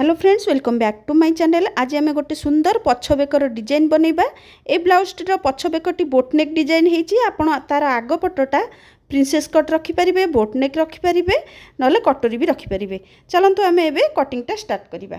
Hello friends, welcome back to my channel. आज आम गोटे सुंदर पछबेकर डिजाइन बनैबा। ए ब्लाउजटीर पछबेकटी बोटनेक डिजाइन होती। आपण तार आग पटटा प्रिंसेस कट रखिपारे, बोटनेक रखिपारे, नले कटोरी भी रखिपारे। चलतु आम ए कटिंगटा स्टार्ट करवा।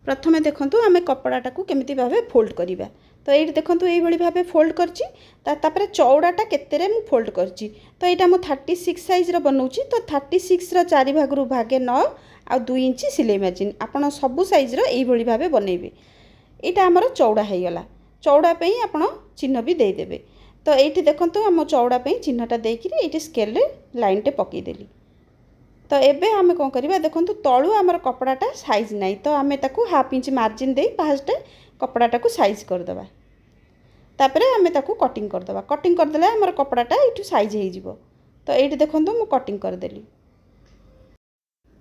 प्रथमे देखंतु आम कपड़ाटा को केमिति भाबे फोल्ड करवा। तो ये देखंतु एई भली भाबे फोल्ड करछि। तापरे चौड़ाटा केतेरे मु फोल्ड करछि। तो यहाँ मु 36 साइज रो बनौछि। तो 36 रो 4 भागरु भागे 9 आ 2 इंच सिलाई मार्जिन आपण सबु साइज रो एई भली भाबे बनैबे। एटा हमर चौड़ा हे गला। चौड़ा पे आपण चिन्ह भी दे देबे। तो एठी देखंतु हम चौड़ा पे चिन्हटा देकि एठी स्केल रे लाइन टे पकई देली। तो एबे आमे कोन करबा देखंतु तळु हमर कपड़ाटा साइज नै। तो आमे ताकू half inch margin they fast कपड़ाटा को साइज कर दबा। तापरे आमे ताकू कटिंग कर दबा। कटिंग कर देले हमर कपड़ाटा एठु साइज हे जिवो। तो एठी देखंतु मु कटिंग कर देली।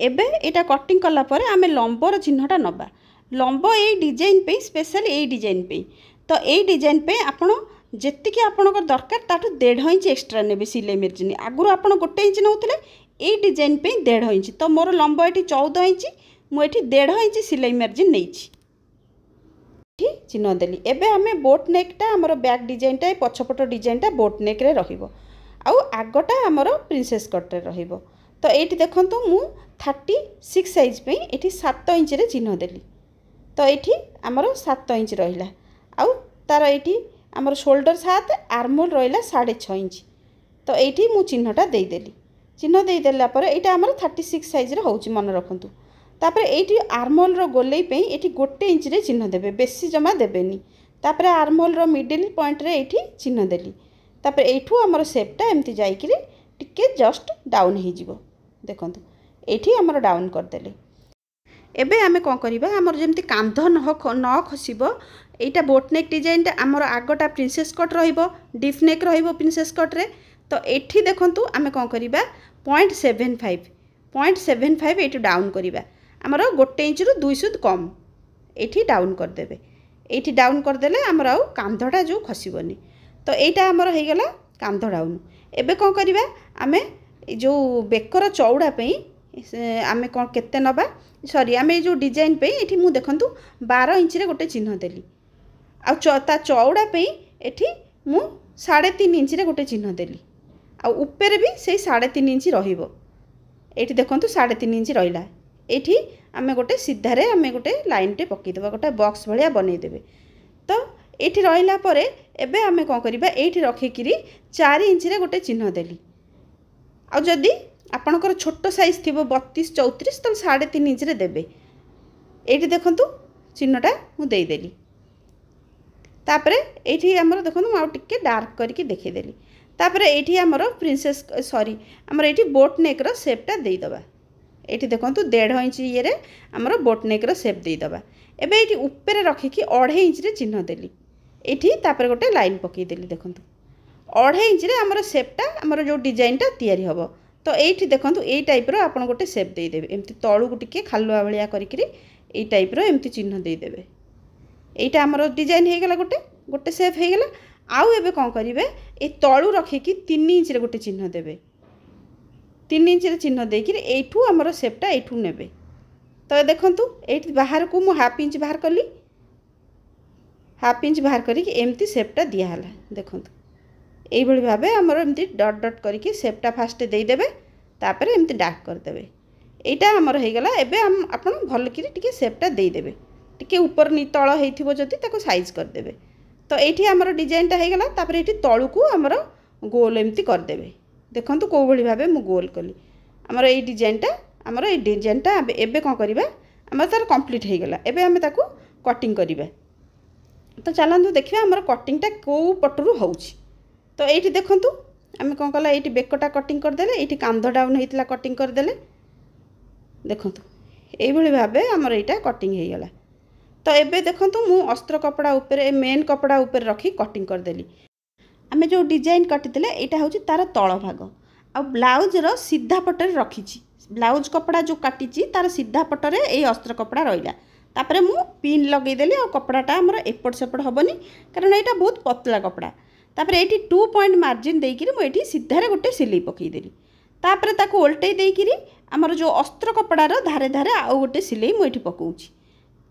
एबे एटा कटिंग कला परे आमे लंबर चिन्हटा नबा। लंब ए डिजाइन पे स्पेशल ए डिजाइन पे। तो ए डिजाइन पे आपण जेतिके आपनकर दरकार ताठु 1.5 इंच एक्स्ट्रा नेबे सिलाई मार्जिन। आगुर आपण 1 इंच नउतले ए डिजाइन पे 1.5 इंच। तो मोर लंब एठी 14 इंच, मु एठी 1.5 इंच सिलाई मार्जिन नेइछि। एठी चिन्ह देली। एबे आमे बोट नेकटा हमर बैक डिजाइनटा पछपट डिजाइनटा बोट नेक रे रहिबो। आउ आगटा हमर प्रिंसेस कट रे रहिबो। तो एठी देखंतु मु 36 साइज पे एठी 7 इंच रे चिन्ह देली। तो एठी हमर 7 इंच रहिला। आउ तार एठी हमर शोल्डर 7, आर्महोल रहिला 6.5 इंच। तो एठी मु चिन्हटा देई देली। चिन्ह देई देला परे एटा हमर 36 साइज रे होउची मन रखंतु। तापरे एठी आर्महोल रो गोलेई पे एठी 1 इंच रे चिन्ह देबे, बेसी जमा देबेनी। तापरे आर्महोल रो मिडिल पॉइंट रे एठी चिन्ह देली। तापरे एठू हमर शेपटा एम्ति जाईकरी टिके जस्ट डाउन हे जिवो। देखंतु एठी हमर डाउन कर देले। एबे आमे कोन करिबा, हमर जेमति कांध न खसिबो। एटा बोट नेक डिजाइनटा हमर आगटा प्रिंसेस कट रहिबो, डीप नेक रहिबो प्रिंसेस कट रे। तो एठी देखंतु आमे कोन करिबा 0.75 एठी डाउन करिबा। हमर 1 इंच रु 2 सुद कम एठी डाउन कर देबे। एठी डाउन कर देले हमर आउ कांधटा जो खसिबोनी। तो एटा हमर हे गेला कांध डाउन। एबे कोन करिबा, आमे जो बेकर चौड़ा पे आमे कोन केते नबा, सॉरी आमे जो डिजाइन पे एठी मु देखंतु 12 इंच रे गोटे चिन्ह देली। आ ता चौड़ा पे एठी मु 3.5 इंच रे गोटे चिन्ह देली। आ ऊपर भी से 3.5 इंच रहिबो। एठी देखंतु 3.5 इंच रहिला। एठी आमे गोटे सीधा रे आमे गोटे लाइन टे पकई देबा, गोटे बॉक्स भलिया बनै देबे। तो एठी रहिला परे एबे आमे कोन करिबा, एठी रखिकिरी 4 इंच रे गोटे चिन्ह देली। आ जदि आपणकर छोट साइज थी 32-34 तो 3.5 इंच रे देबे। एठी देखंतु चिन्हटा मु देई देली। तापरे एठी हमर देखंतु मु आ टिके डार्क करके देखै देली। तापरे एठी हमर प्रिंसेस सॉरी हमर एठी बोट नेक रो शेपटा देई दबा। एठी देखंतु 1.5 इंच ये रे हमर बोट नेक रो शेप देई दबा। एबे एठी ऊपर रखी कि 2.5 इंच रे चिन्ह देली। एठी तापरे गोटे लाइन पकई देली। देखंतु 2.5 इंच रे हमर शेपटा हमर जो डिजाइनटा तयारी हबो। तो एठी देखंतु एई टाइप रो आपण गोटे शेप देई देबे। एम्ति तळु को टिके खालुआ भलिया करिकरी एई टाइप रो एम्ति चिन्ह देई देबे। एटा हमर डिजाइन हे गेला, गोटे शेप हे गेला। आउ एबे कोन करिवे, ए तळु रखि कि 3 इंच रे गोटे चिन्ह देबे। 3 इंच रे चिन्ह देकि एठू हमर शेपटा एठू नेबे। तो देखंतु एठी बाहर को मु हाफ इंच बाहर करली। हाफ इंच बाहर करी एम्ति शेपटा दिया हला। देखंतु एई भली भाबे हमर एम्ति डॉट डॉट करिकि शेपटा फास्ट देई देबे। तापरे एम्ति डार्क कर देबे। एटा हमर हे गेला। एबे आपण भल किरि टिके शेपटा देई देबे। टिके ऊपर नी तळ हेथिबो जदि ताको साइज कर देबे। तो एठी हमर डिजाइनटा हे गेला। तापरे एठी तळु को हमर गोल एम्ति कर देबे। देखंतु को भली भाबे मु गोल कली। हमर एई डिजाइनटा एबे कोन करिबा, हमर तार कंप्लीट हे गेला। एबे हमें ताको कटिंग करिबा। तो चलंतु देखिबा हमर कटिंगटा को पटरु होउची। तो एठी देखंतु आमे कोन कला, एठी बेकटा कटिंग कर देले, एठी कांध डाउन हेतिला कटिंग कर देले। देखंतु एई भली भाबे हमर एटा कटिंग हे गेला। तो एबे देखंतु मु अस्त्र कपड़ा ऊपर मेन कपड़ा ऊपर रखी कटिंग कर देली। आमे जो डिजाइन कटि देले एटा होची तार तळ भाग। आ ब्लाउज रो सीधा पटरे रखिची। ब्लाउज कपड़ा जो काटिची तार सीधा पटरे ए अस्त्र कपड़ा रहिला। तापरे मु पिन लगै देली। आ कपड़ाटा हमर एपट सेपट हबनी, कारण एटा बहुत पतला कपड़ा। तापरे एठी 2 पॉइंट मार्जिन देइकिरी मु एठी सीधा रे गोटे सिलाई पकई देली। तापरे ताको उल्टै देइकिरी हमर जो अस्त्र कपड़ा रो धारे धारे आ गोटे सिलाई मु एठी पकौची।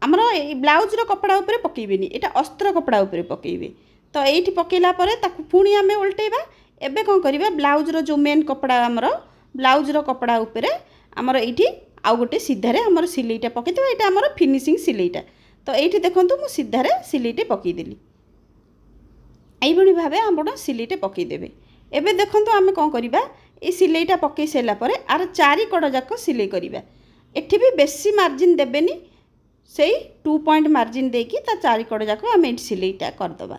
आमर ब्लाउज कपड़ा उपरे पकेबेनी, एटा अस्त्र कपड़ा उपरे पकेबे। तो ये पकेला पुणी आम उल्टेबा। एबे कौन करिबा, ब्लाउज जो मेन कपड़ा आमर ब्लाउज कपड़ा उपरे आमर ये आउ गोटे सीधारे आमर सिलेईटा पकेदेबा। ये आमर फिनिशिंग सिलेईटा। तो ये देखो मु सीधारे सिलेईटे पकईदेली। यही भाव आप सिलेईटे पकईदेवे। एबे देखो आम कौन करवा, ये सिलेईटा पकई सारापर आर चारि कड़ जाक सिले करवा। एठी भी बेसी मार्जिन देबेनी, से 2 पॉइंट मार्जिन देकी ता चारि कड़ जाक आम ये सिलेईटा करदबा।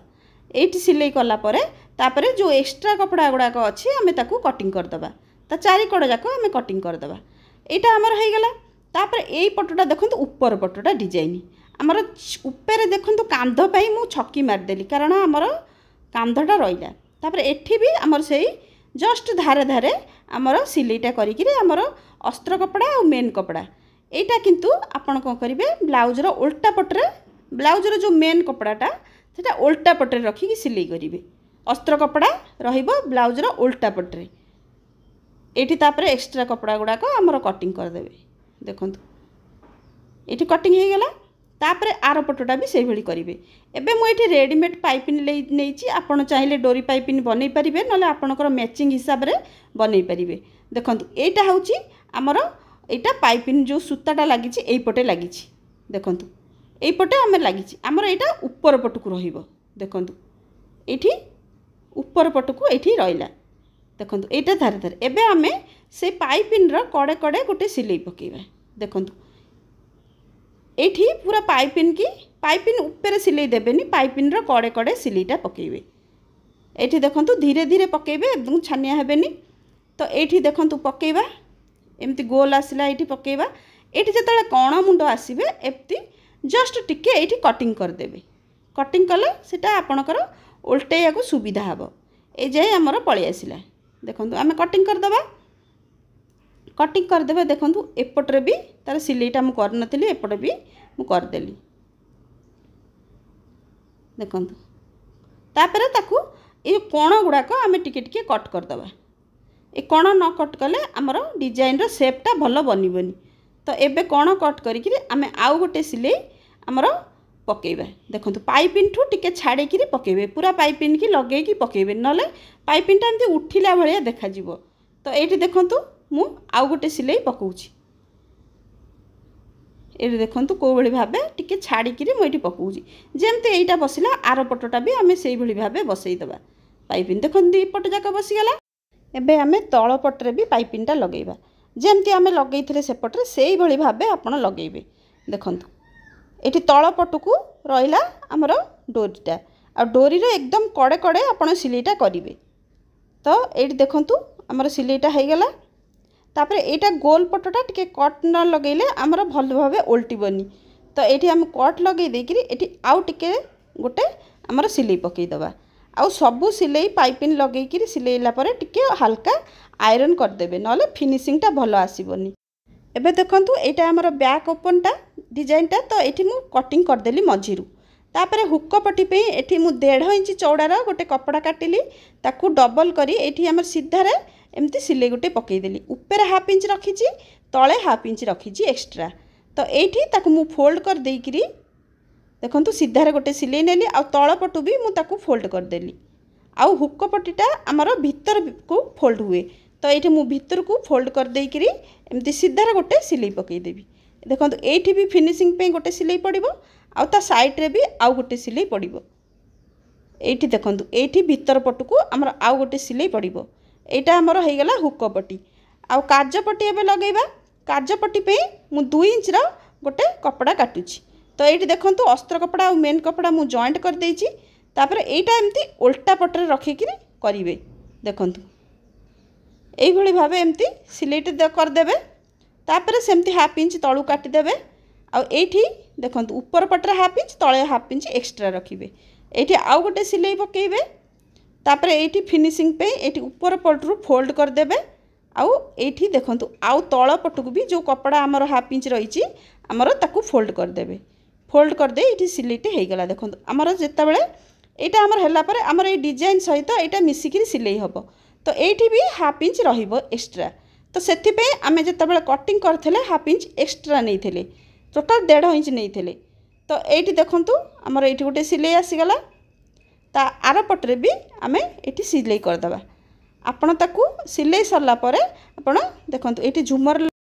ये सिलाई कलापर तापर जो एक्स्ट्रा कपड़ा गुड़ाक अच्छी आम ताकू कटिंग करदबा। ता चारि कड़ जाक आम कटिंग करदबा। यहाँ आमर होगला। तापर यही पटटा देखो ऊपर पटटा डिजाइन आमर ऊपर देखो कांधपाई मु छकी मारदेली, कारण आमर कांधटा रहा। तापर एठी भी आमर से जस्ट धारे धारे आमर सिलेईटा करिकिरी आमर अस्त्र कपड़ा और मेन कपड़ा यहाँ किंतु आपन कौन करेंगे, ब्लाउजर उल्टा पटरे ब्लाउजर जो मेन कपड़ाटा से उल्टा पटरे रखिकी सिलाई करेंगे। अस्त्र कपड़ा रहिबो ब्लाउजर उल्टा पटरे। ये तापर एक्स्ट्रा कपड़ा गुड़ाक आमर कटिंग करदे। देखो ये कटिंग हो गला। तापर आर पटटा भी से भली करेंगे। एबे मुझे रेडीमेड पाइपिन नहीं, आपड़ चाहिए डोरी पाइपिन बनई पारे ना आपणकर मैचिंग हिसाब से बनई पारे। देखो यहाँ हूँ आमर यहाँ पाइपिन जो सूताटा लगी यहीपटे लगी। देखो यहीपटे आम लगी आमर यहाँ ऊपर पटक रखो। ये ऊपर पटक ये रहा। देखो यहाँ धारे धारे एबे आम से पाइपिन कड़े कड़े गोटे सिलाई पकेबा। देखो ये पूरा पाइपिन ऊपर सिलाई देबेनी, पाइपिन कड़े कड़े सिलाईटा पकेबे। ये देखो धीरे धीरे पकेबे, एकदम छानिया हेबेनी। तो ये देखो पकेबा एमती गोल आसला ये पकेबा। ये जिते कण मुंड आसबे एमती जस्ट टिके ये कटिंग करदेबे। कटिंग कले सेटा आपणकर उल्टेया को सुविधा हे। ये जाए आमर पलि आसला। देखो आम कटिंग करदबा। कटिंग करदेबे। देखो एपट्रे भी तार सिलाईटा मु करनथिली, एपटे भी मु करदेली। देखो तापर ताकू ये कण गुड़ाक आम टिके टिके कट करदबा। ये कण न कट कले आमर डिजाइन रो शेपटा भल बनइबनी। तो एबे कण कट करिकि आम आउ गोटे सिलाई आमर पकेबा। देखो पाइपिन ठू टिके छाड़िकी पकेबे, पूरा पाइपिन की लगेकी पकेबे, नले पाइपिनटा एमती उठिला भलिया देखा जिवो। तो ये देखो मु आउ गोटे सिलाई पकाउछि। ये देखो कौ भली भाबे टिके छाड़िकी मुझे पकाउछि। जेमती एटा बसिला आर पटटा भी आम से भली भाबे बसईदबा। पाइपिन देखो दी पट जाक बसीगला। एबे आम तल पटरे भी पाइपिनटा लगेबा। जेमती आम लगेइथिले सेपटरे सेई भली भाबे आपण लगेइबे। देखंतु एठी तल पटकू रहिला हमर डोरीटा, आ डोरी रे एकदम कड़े कड़े आपण सिलाईटा करिवे। तो एठी देखंतु हमर सिलाईटा हो गला। तापर एटा गोल पटटा टिके कट न लगेले हमर भल भाबे उल्टीबनी। तो एठी हम कट लगे देकिरी एठी आउ टिके गोटे हमर सिलाई पकई दबा। आउ सबू सिलाई पाइपिन लगेकिरी सिलाइला परे टिके हल्का आयरन करदेबे, नले फिनिशिंगटा भल आसीबनी। एबे देखंतु एटा हमर बैक ओपनटा डिजाइनटा। तो एठी मु कटिंग करदेली मझिरु। तापर हुक पट्टी पे एठी मु 1.5 इंच चौड़ार गोटे कपड़ा काटिली, ताकू डबल करी एठी हमर सीधारे एमती सिलाई गोटे पकईदेली। ऊपर 1/2 इंच रखीची, तले 1/2 इंच रखीची एक्स्ट्रा। तो एठी ताकू मु फोल्ड कर देइकिरी देखंतु सीधारे गोटे सिलाई नेली, आ तळ पटु भी मु ताकू फोल्ड करदेली। आउ हुक पट्टीटा आमर भीतर को फोल्ड हुए। तो ये मु भीतर को फोल्ड कर देइकिरी एमती सीधारे गोटे सिलाई पकईदेवी। देखंतु एठी भी फिनिशिंग पे गोटे सिलाई पड़िबो, आ ता साइड रे भी आउ गोटे सिलाई पड़िबो। एठी देखंतु एठी भीतर पटुको आमर आउ गोटे सिलाई पड़िबो। एटा आमर हो गला हुक पट्टी। आउ काज पट्टी एबे लगेबा। काज पट्टी पे मु 2 इंच रो गोटे कपड़ा काटुची। तो ये देखंतु अस्त्र कपड़ा और मेन कपड़ा मु जॉइंट कर देइची। तापर एटा एमती उल्टा पटरे रखिकी करिवे। देखंतु एई भली भाबे एमती सिलाईटे करदेबे। तापर सेमती 1/2 इंच तळू काटी देबे। आ एठी देखंतु ऊपर पटरे 1/2 इंच, तळे 1/2 इंच एक्स्ट्रा रखिबे। एठी आउ गोटे सिलाई पकेइबे। तापर एठी फिनिशिंग पे एठी ऊपर पटरु फोल्ड कर देबे। आउ एठी देखंतु आउ तळ पटकु भी जो कपड़ा हमर 1/2 इंच रहिची हमर ताकू फोल्ड कर देबे। फोल्ड कर दे ये सिलाईटे हो गला। देखो आमर जिते बड़े यहाँ आमर है आमर ये डिजाइन सहित यहाँ मिसिकी सिलाई हम। तो ये भी 1/2 इंच रहिबो एक्स्ट्रा। तो से आम जिते बड़े कटिंग करते 1/2 इंच एक्स्ट्रा नहीं थे, टोटाल 1.5 इंच नहीं थे। तो ये देखूँ आमर ये गोटे सिलाई आसीगला ता आर पटरे भी आमे ये सिलाई करदे आपण ताकू सिलाई सरला परे आपण देखंतु ये झुमर